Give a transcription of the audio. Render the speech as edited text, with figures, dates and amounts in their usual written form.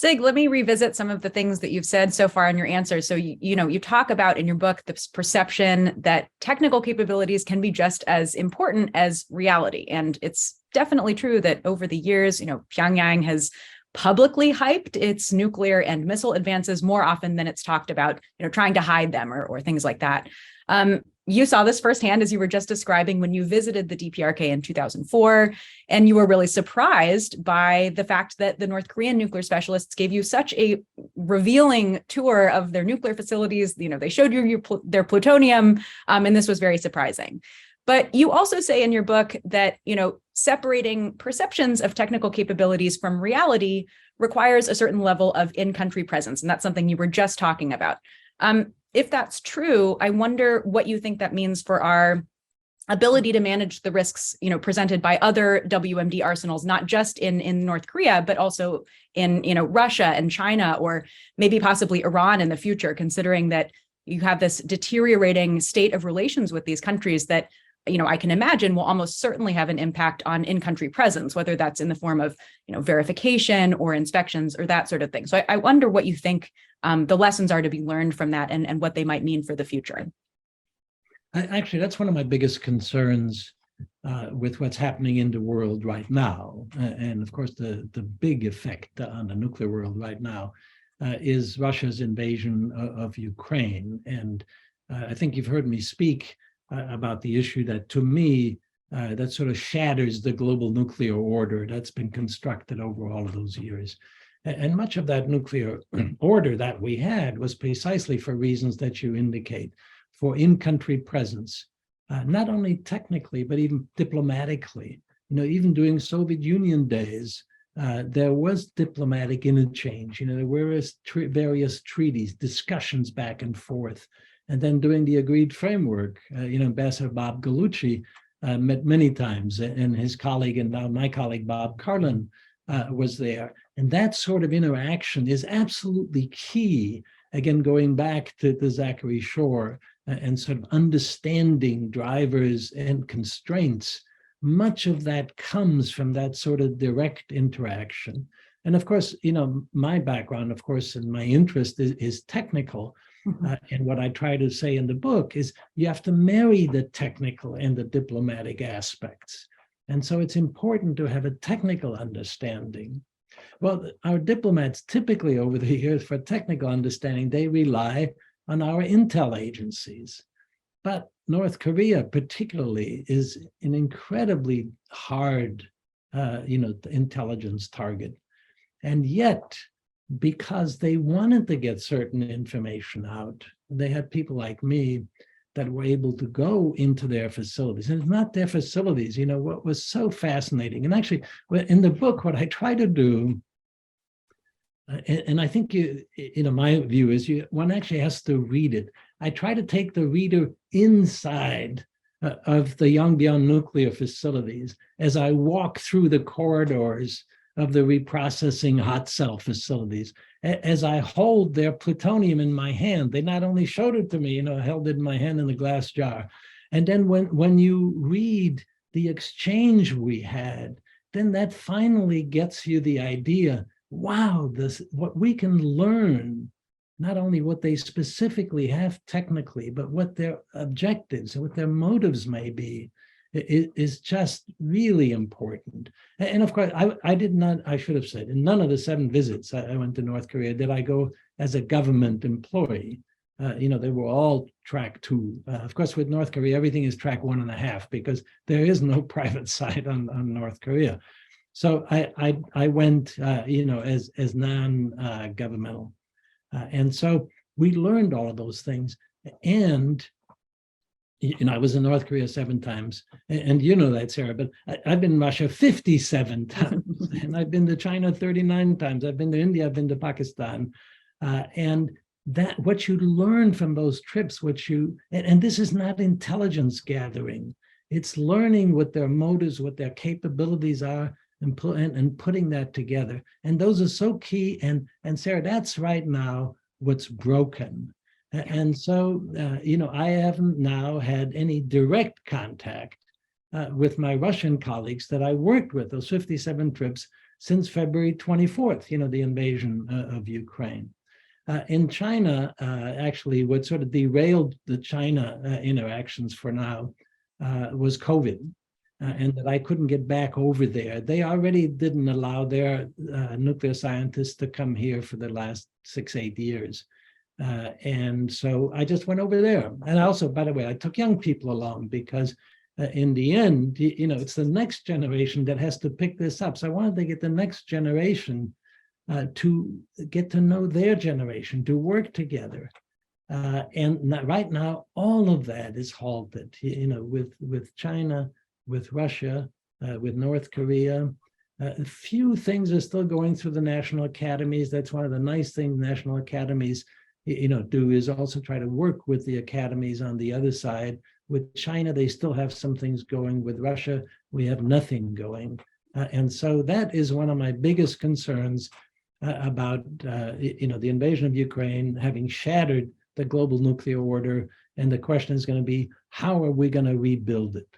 Sig, let me revisit some of the things that you've said so far in your answers. So, you talk about in your book this perception that technical capabilities can be just as important as reality. And it's definitely true that over the years, Pyongyang has publicly hyped its nuclear and missile advances more often than it's talked about, trying to hide them or things like that. You saw this firsthand, as you were just describing, when you visited the DPRK in 2004, and you were really surprised by the fact that the North Korean nuclear specialists gave you such a revealing tour of their nuclear facilities. They showed you their plutonium, and this was very surprising. But you also say in your book that, separating perceptions of technical capabilities from reality requires a certain level of in-country presence, and that's something you were just talking about. If that's true, I wonder what you think that means for our ability to manage the risks, presented by other WMD arsenals, not just in North Korea, but also in, Russia and China, or maybe possibly Iran in the future, considering that you have this deteriorating state of relations with these countries that, I can imagine will almost certainly have an impact on in-country presence, whether that's in the form of, verification or inspections or that sort of thing. So I wonder what you think the lessons are to be learned from that, and what they might mean for the future. Actually, that's one of my biggest concerns with what's happening in the world right now. And of course, the big effect on the nuclear world right now is Russia's invasion of Ukraine. And I think you've heard me speak about the issue that, to me, that sort of shatters the global nuclear order that's been constructed over all of those years. And much of that nuclear order that we had was precisely for reasons that you indicate, for in-country presence, not only technically, but even diplomatically. Even during Soviet Union days, there was diplomatic interchange. There were various treaties, discussions back and forth. And then during the agreed framework, Ambassador Bob Gallucci met many times, and his colleague, and now my colleague Bob Carlin, was there. And that sort of interaction is absolutely key, again, going back to the Zachary Shore and sort of understanding drivers and constraints. Much of that comes from that sort of direct interaction. And of course, my background, of course, and my interest is technical. And what I try to say in the book is you have to marry the technical and the diplomatic aspects. And so it's important to have a technical understanding. Well, our diplomats typically over the years, for technical understanding, they rely on our intel agencies. But North Korea particularly is an incredibly hard, intelligence target. And yet, because they wanted to get certain information out, they had people like me that were able to go into their facilities. And it's not their facilities, what was so fascinating. And actually, in the book, what I try to do, and I think my view is one actually has to read it. I try to take the reader inside of the Yongbyon nuclear facilities as I walk through the corridors of the reprocessing hot cell facilities. As I hold their plutonium in my hand, they not only showed it to me, held it in my hand in the glass jar. And then when you read the exchange we had, then that finally gets you the idea, wow, what we can learn, not only what they specifically have technically, but what their objectives and what their motives may be, is just really important. And of course, I should have said, in none of the 7 visits I went to North Korea did I go as a government employee. They were all track 2. Of course, with North Korea, everything is track 1.5 because there is no private side on North Korea. So I went, as non-governmental. And so we learned all of those things. And I was in North Korea 7 times, and you know that, Sarah, but I've been in Russia 57 times, and I've been to China 39 times. I've been to India, I've been to Pakistan. And that what you learn from those trips, and this is not intelligence gathering, it's learning what their motives, what their capabilities are, and putting that together. And those are so key. And Sarah, that's right now what's broken. And so, I haven't now had any direct contact with my Russian colleagues that I worked with those 57 trips. since February 24th, the invasion of Ukraine. In China, actually, what sort of derailed the China interactions for now was COVID, and that I couldn't get back over there. They already didn't allow their nuclear scientists to come here for the last 6-8 years. And so I just went over there. And also, by the way, I took young people along because in the end, it's the next generation that has to pick this up. So I wanted to get the next generation to get to know their generation, to work together. And right now, all of that is halted, with China, with Russia, with North Korea. A few things are still going through the national academies. That's one of the nice things national academies do, is also try to work with the academies on the other side. With China, they still have some things going. With Russia, we have nothing going. And so that is one of my biggest concerns about the invasion of Ukraine having shattered the global nuclear order. And the question is going to be, how are we going to rebuild it?